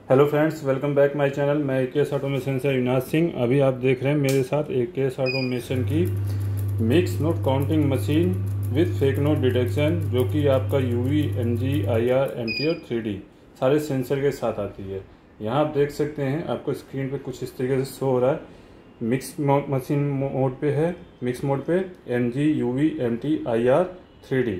Hello friends, welcome back my channel. मैं AKS automation से अविनाश सिंह। अभी आप देख रहे हैं मेरे साथ एकेएस ऑटोमेशन की mix note counting machine with fake note detection, जो कि आपका यूवी, एनजी, आईआर, एनटी और 3D सारे सेंसर के साथ आती है। यहाँ आप देख सकते हैं, आपको स्क्रीन पे कुछ इस तरीके से शो हो रहा है। मिक्स मशीन मोड पे है, मिक्स मोड पे NG, UV, NT, IR, 3D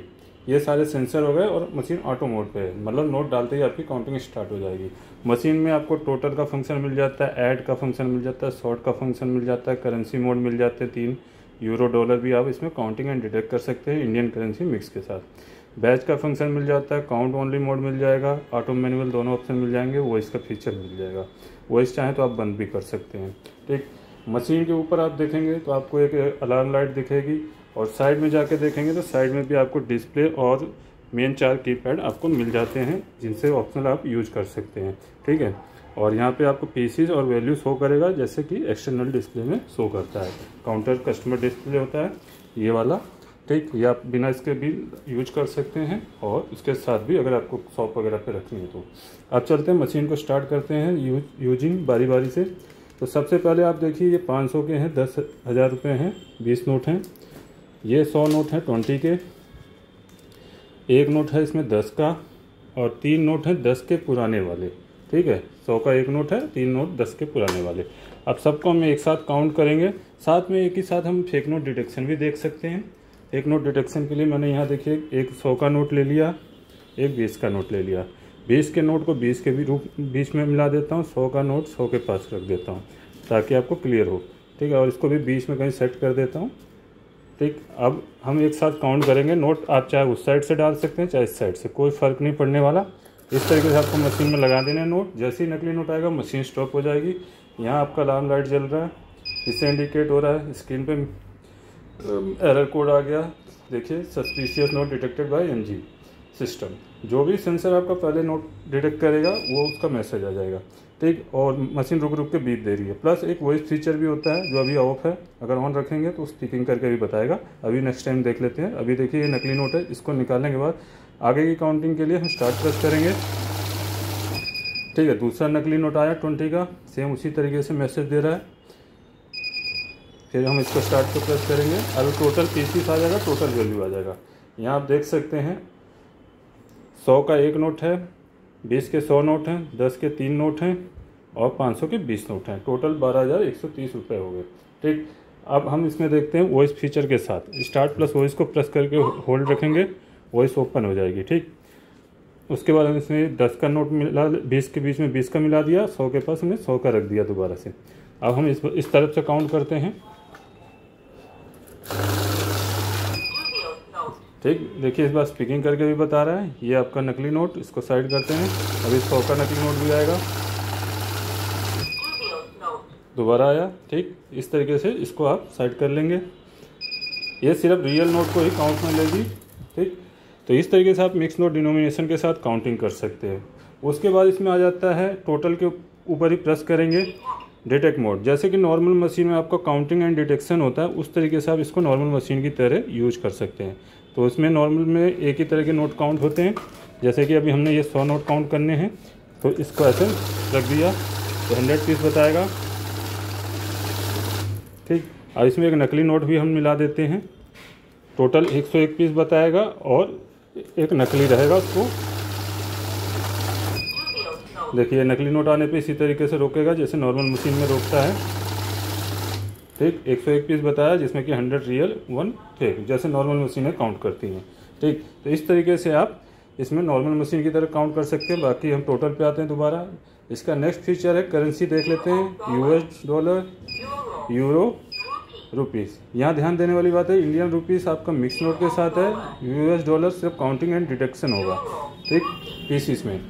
ये सारे सेंसर हो गए और मशीन ऑटो मोड पे है। मतलब नोट डालते ही आपकी काउंटिंग स्टार्ट हो जाएगी। मशीन में आपको टोटल का फंक्शन मिल जाता है, ऐड का फंक्शन मिल जाता है, सॉर्ट का फंक्शन मिल जाता है, करेंसी मोड मिल जाते हैं 3 यूरो डॉलर भी आप इसमें काउंटिंग एंड डिटेक्ट कर सकते हैं इंडियन करेंसी मिक्स के साथ। बैच का फंक्शन मिल जाता है, काउंट ओनली मोड मिल जाएगा, ऑटो मैनुअल दोनों ऑप्शन मिल जाएंगे, वॉइस का फीचर मिल जाएगा। वॉइस चाहें तो आप बंद भी कर सकते हैं। ठीक, मशीन के ऊपर आप देखेंगे तो आपको एक अलार्म लाइट दिखेगी और साइड में जाके देखेंगे तो साइड में भी आपको डिस्प्ले और मेन 4 कीपैड आपको मिल जाते हैं, जिनसे ऑप्शनल आप यूज कर सकते हैं। ठीक है, और यहाँ पे आपको पीसीज और वैल्यू शो करेगा, जैसे कि एक्सटर्नल डिस्प्ले में शो करता है। काउंटर कस्टमर डिस्प्ले होता है ये वाला। ठीक, ये आप बिना इसके भी यूज कर सकते हैं और इसके साथ भी अगर आपको शॉप वगैरह पे रखनी है तो। अब चलते हैं मशीन को स्टार्ट करते हैं यूजिंग बारी बारी से। तो सबसे पहले आप देखिए, ये 500 के हैं, 10,000 रुपये हैं, 20 नोट हैं। ये 100 नोट हैं 20 के, एक नोट है इसमें 10 का और 3 नोट हैं 10 के पुराने वाले। ठीक है, 100 का एक नोट है, 3 नोट 10 के पुराने वाले। अब सबको हम एक साथ काउंट करेंगे, साथ में एक ही साथ हम फेक नोट डिटेक्शन भी देख सकते हैं। फेक नोट डिटेक्शन के लिए मैंने यहाँ देखिए एक 100 का नोट ले लिया, एक 20 का नोट ले लिया। 20 के नोट को 20 के भी बीच में मिला देता हूँ, 100 का नोट 100 के पास रख देता हूँ ताकि आपको क्लियर हो। ठीक है, और इसको भी बीच में कहीं सेट कर देता हूँ। ठीक, अब हम एक साथ काउंट करेंगे। नोट आप चाहे उस साइड से डाल सकते हैं चाहे इस साइड से, कोई फ़र्क नहीं पड़ने वाला। इस तरीके से आपको मशीन में लगा देना है नोट। जैसे ही नकली नोट आएगा मशीन स्टॉप हो जाएगी। यहाँ आपका अलार्म लाइट जल रहा है, इससे इंडिकेट हो रहा है। स्क्रीन पे एरर कोड आ गया, देखिए, suspicious note detected by NG system. जो भी सेंसर आपका पहले नोट डिटेक्ट करेगा वो उसका मैसेज आ जाएगा। ठीक, और मशीन रुक रुक के बीप दे रही है। प्लस एक वॉइस फीचर भी होता है जो अभी ऑफ है, अगर ऑन रखेंगे तो स्पीकिंग करके भी बताएगा। अभी नेक्स्ट टाइम देख लेते हैं। अभी देखिए ये नकली नोट है, इसको निकालने के बाद आगे की काउंटिंग के लिए हम स्टार्ट प्रेस करेंगे। ठीक है, दूसरा नकली नोट आया 20 का, सेम उसी तरीके से मैसेज दे रहा है। फिर हम इसको स्टार्ट पे प्रेस करेंगे। अब टोटल पीसीस आ जाएगा, टोटल वैल्यू आ जाएगा। यहाँ आप देख सकते हैं 100 का एक नोट है, 20 के 100 नोट हैं, 10 के 3 नोट हैं और 500 के 20 नोट हैं। टोटल 12,130 रुपये हो गए। ठीक, अब हम इसमें देखते हैं वॉइस फीचर के साथ। स्टार्ट प्लस वॉइस को प्रेस करके होल्ड रखेंगे, वॉइस ओपन हो जाएगी। ठीक, उसके बाद हम इसमें 10 का नोट मिला, 20 के बीच में 20 का मिला दिया, 100 के पास हमने 100 का रख दिया दोबारा से। अब हम इस तरफ से काउंट करते हैं। ठीक, देखिए इस बार स्पीकिंग करके भी बता रहा है। ये आपका नकली नोट, इसको साइड करते हैं। अभी 100 का नकली नोट भी आएगा, दोबारा आया। ठीक, इस तरीके से इसको आप साइड कर लेंगे। ये सिर्फ रियल नोट को ही काउंट में लेगी। ठीक, तो इस तरीके से आप मिक्स नोट डिनोमिनेशन के साथ काउंटिंग कर सकते हैं। उसके बाद इसमें आ जाता है, टोटल के ऊपर ही प्रेस करेंगे डिटेक्ट मोड। जैसे कि नॉर्मल मशीन में आपका काउंटिंग एंड डिटेक्शन होता है, उस तरीके से आप इसको नॉर्मल मशीन की तरह यूज कर सकते हैं। तो उसमें नॉर्मल में एक ही तरह के नोट काउंट होते हैं। जैसे कि अभी हमने ये 100 नोट काउंट करने हैं, तो इसको ऐसे रख दिया तो 100 पीस बताएगा। ठीक, और इसमें एक नकली नोट भी हम मिला देते हैं, टोटल 101 पीस बताएगा और एक नकली रहेगा उसको। देखिए नकली नोट आने पे इसी तरीके से रोकेगा जैसे नॉर्मल मशीन में रोकता है। ठीक, 101 पीस बताया, जिसमें कि 100 रियल 1 फेक, जैसे नॉर्मल मशीनें काउंट करती हैं। ठीक, तो इस तरीके से आप इसमें नॉर्मल मशीन की तरह काउंट कर सकते हैं। बाकी हम टोटल पे आते हैं दोबारा। इसका नेक्स्ट फीचर है करेंसी, देख लेते हैं। US dollar, euro, rupees. यहाँ ध्यान देने वाली बात है, इंडियन रुपीस आपका मिक्स नोट के साथ है, यूएस डॉलर सिर्फ काउंटिंग एंड डिटेक्शन होगा। ठीक, पीसीस में।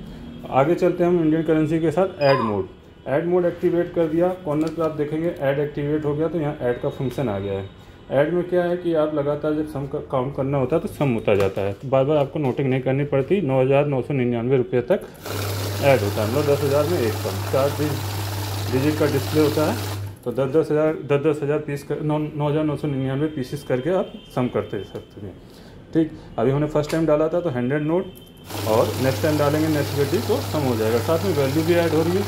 आगे चलते हैं हम इंडियन करेंसी के साथ। Add mode, add mode activate कर दिया। कॉर्नर पे आप देखेंगे ऐड एक्टिवेट हो गया, तो यहाँ ऐड का फंक्शन आ गया है। ऐड में क्या है कि आप लगातार जब सम काउंट करना होता है तो सम होता जाता है, तो बार बार आपको नोटिंग नहीं करनी पड़ती। 9,999 रुपये तक ऐड होता है। मतलब 10,000 में एक सम, 4 डिजिट का डिस्प्ले होता है, तो 10,000 पीस कर 9,999 पीसेस करके आप सम करते सकते हैं। ठीक, अभी हमने फर्स्ट टाइम डाला था तो 100 नोट, और नेक्स्ट टाइम डालेंगे नेक्स्ट गड्डी तो कम हो जाएगा, साथ में वैल्यू भी ऐड हो रही है।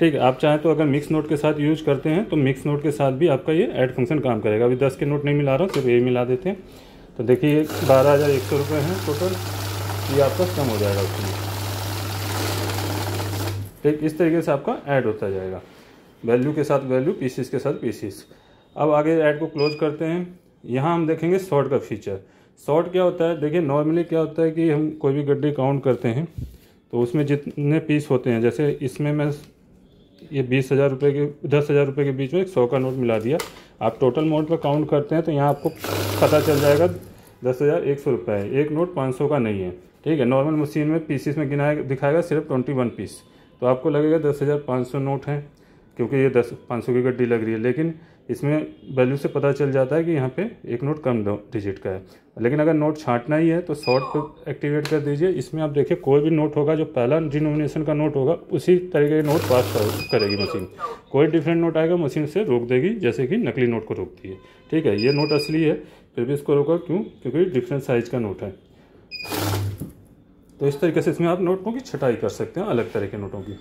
ठीक है, आप चाहें तो अगर मिक्स नोट के साथ यूज करते हैं तो मिक्स नोट के साथ भी आपका ये ऐड फंक्शन काम करेगा। अभी 10 के नोट नहीं मिला रहा हूँ, सिर्फ ये मिला देते हैं। तो देखिए 12,100 रुपये हैं टोटल, ये आपका कम हो जाएगा उसमें। ठीक, इस तरीके से आपका ऐड होता जाएगा, वैल्यू के साथ वैल्यू, पीसीस के साथ पीसीस। अब आगे ऐड को क्लोज करते हैं। यहाँ हम देखेंगे सॉर्ट का फीचर। सॉर्ट क्या होता है, देखिए नॉर्मली क्या होता है कि हम कोई भी गड्डी काउंट करते हैं तो उसमें जितने पीस होते हैं, जैसे इसमें मैं ये 20,000 रुपये के 10,000 रुपये के बीच में एक 100 का नोट मिला दिया। आप टोटल मोड पर काउंट करते हैं तो यहाँ आपको पता चल जाएगा 10,100 रुपये है, एक नोट 500 का नहीं है। ठीक है, नॉर्मल मशीन में पीसीस में गिनाएगा दिखाएगा सिर्फ 21 पीस, तो आपको लगेगा 10,500 नोट है क्योंकि ये 500 की गड्डी लग रही है। लेकिन इसमें वैल्यू से पता चल जाता है कि यहाँ पे एक नोट कम डिजिट का है। लेकिन अगर नोट छांटना ही है तो सॉर्ट पे एक्टिवेट कर दीजिए। इसमें आप देखिए कोई भी नोट होगा जो पहला डिनोमिनेशन का नोट होगा उसी तरीके के नोट पास करेगी मशीन। कोई डिफरेंट नोट आएगा मशीन से रोक देगी, जैसे कि नकली नोट को रोकती है। ठीक है, ये नोट असली है फिर भी इसको रोका, क्यों? क्योंकि डिफरेंट साइज का नोट है। तो इस तरीके से इसमें आप नोटों की छटाई कर सकते हैं, अलग तरह के नोटों की।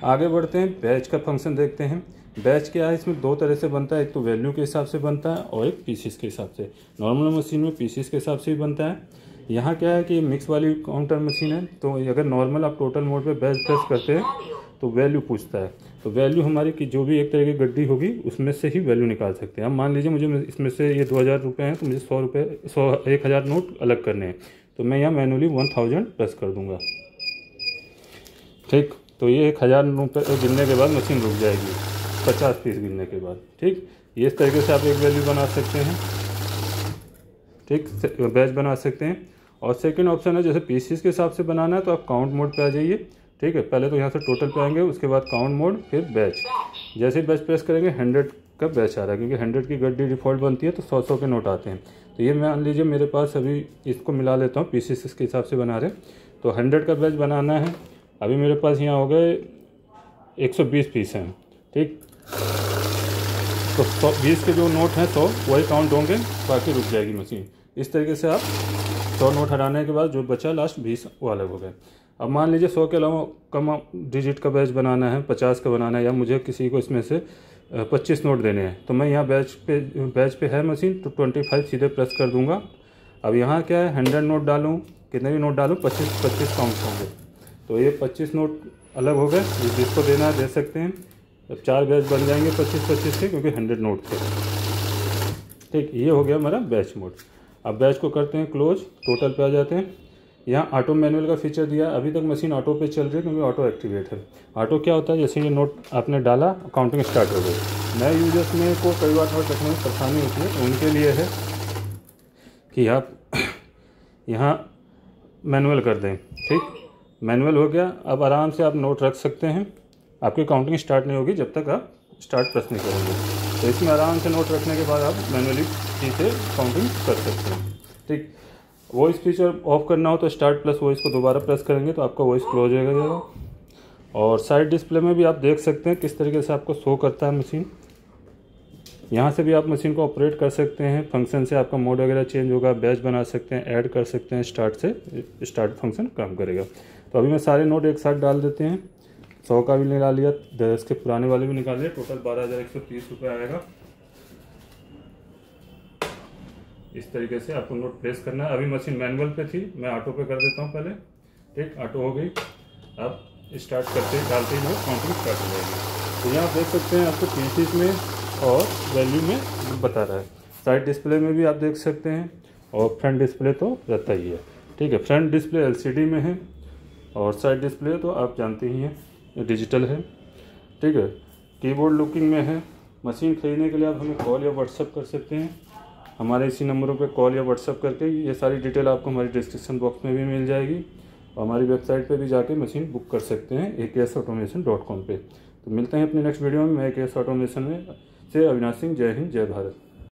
आगे बढ़ते हैं, बैच का फंक्शन देखते हैं। बैच क्या है, इसमें दो तरह से बनता है, एक तो वैल्यू के हिसाब से बनता है और एक पीसीस के हिसाब से। नॉर्मल मशीन में पीसीस के हिसाब से भी बनता है। यहाँ क्या है कि मिक्स वाली काउंटर मशीन है, तो अगर नॉर्मल आप टोटल मोड पे बैच प्रेस करते हैं तो वैल्यू पूछता है। तो वैल्यू हमारी की जो भी एक तरह की गड्डी होगी उसमें से ही वैल्यू निकाल सकते हैं। अब मान लीजिए मुझे इसमें से ये 2,000 रुपये हैं तो मुझे 1,000 नोट अलग करने हैं, तो मैं यहाँ मैनुअली 1000 प्रेस कर दूँगा। ठीक, तो ये 1,000 रुपये गिनने के बाद मशीन रुक जाएगी 50 पीस गिनने के बाद। ठीक, ये इस तरीके से आप एक वैल्यू बना सकते हैं। ठीक, बैच बना सकते हैं। और सेकंड ऑप्शन है, जैसे पीसीस के हिसाब से बनाना है तो आप काउंट मोड पे आ जाइए। ठीक है, पहले तो यहाँ से टोटल पे आएंगे, उसके बाद काउंट मोड, फिर बैच। जैसे ही बैच प्रेस करेंगे 100 का बैच आ रहा है, क्योंकि 100 की गड्डी डिफ़ॉल्ट बनती है तो 100 के नोट आते हैं। तो ये मान लीजिए मेरे पास अभी इसको मिला लेता हूँ, पीसीस के हिसाब से बना रहे तो 100 का बैच बनाना है। अभी मेरे पास यहाँ हो गए 120 पीस हैं। ठीक, तो 120 के जो नोट हैं 100 वही काउंट होंगे, बाकी रुक जाएगी मशीन। इस तरीके से आप 100 नोट हटाने के बाद जो बचा लास्ट 20 वो अलग हो गए। अब मान लीजिए 100 के अलावा कम डिजिट का बैच बनाना है, 50 का बनाना है, या मुझे किसी को इसमें से 25 नोट देने हैं, तो मैं यहाँ बैच पे है मशीन तो 25 सीधे प्रेस कर दूंगा। अब यहाँ क्या है, 100 नोट डालूँ, कितने भी नोट डालूँ 25 काउंट होंगे। तो ये 25 नोट अलग हो गए, जिसको देना है दे सकते हैं। अब 4 बैच बन जाएंगे 25 के, क्योंकि 100 नोट थे। ठीक, ये हो गया हमारा बैच मोड। अब बैच को करते हैं क्लोज, टोटल पे आ जाते हैं। यहाँ ऑटो मैनुअल का फीचर दिया है। अभी तक मशीन ऑटो पे चल रही है क्योंकि ऑटो एक्टिवेट है। ऑटो क्या होता है, जैसे ये नोट आपने डाला काउंटिंग स्टार्ट हो गई। नए यूजर्स में को कई बार नोट रखने में परेशानी होती है, तो उनके लिए है कि आप यहाँ मैनुअल कर दें। ठीक, मैनुअल हो गया। अब आराम से आप नोट रख सकते हैं, आपकी काउंटिंग स्टार्ट नहीं होगी जब तक आप स्टार्ट प्रेस नहीं करेंगे। तो इसमें आराम से नोट रखने के बाद आप मैनुअली से काउंटिंग कर सकते हैं। ठीक, वॉइस फीचर ऑफ करना हो तो स्टार्ट प्लस वॉइस को दोबारा प्रेस करेंगे तो आपका वॉइस क्लोज हो जाएगा। और साइड डिस्प्ले में भी आप देख सकते हैं किस तरीके से आपको शो करता है मशीन। यहाँ से भी आप मशीन को ऑपरेट कर सकते हैं, फंक्शन से आपका मोड वगैरह चेंज होगा, बैच बना सकते हैं, ऐड कर सकते हैं, स्टार्ट से स्टार्ट फंक्शन काम करेगा। तो अभी मैं सारे नोट एक साथ डाल देते हैं। 100 का भी निकाल लिया, 10 के पुराने वाले भी निकाल लिया, टोटल 12,130 रुपये आएगा। इस तरीके से आपको नोट प्रेस करना है। अभी मशीन मैनुअल पे थी, मैं ऑटो पे कर देता हूँ पहले। ठीक, ऑटो हो गई। अब स्टार्ट करते डालते ही नोट काउंटिंग स्टार्ट हो जाएगी। तो यहाँ आप देख सकते हैं आपको पीसीस में और वैल्यू में बता रहा है। साइड डिस्प्ले में भी आप देख सकते हैं, और फ्रंट डिस्प्ले तो रहता ही है। ठीक है, फ्रंट डिस्प्ले एलसीडी में है और साइड डिस्प्ले तो आप जानते ही हैं डिजिटल है। ठीक है, कीबोर्ड लुकिंग में है। मशीन खरीदने के लिए आप हमें कॉल या व्हाट्सअप कर सकते हैं। हमारे इसी नंबरों पे कॉल या व्हाट्सअप करके ये सारी डिटेल आपको हमारी डिस्क्रिप्शन बॉक्स में भी मिल जाएगी, और हमारी वेबसाइट पे भी जाके मशीन बुक कर सकते हैं aksautomation.com पे। तो मिलते हैं अपने नेक्स्ट वीडियो में। मैं AKS ऑटोमेशन में से अविनाश सिंह। जय हिंद, जय भारत।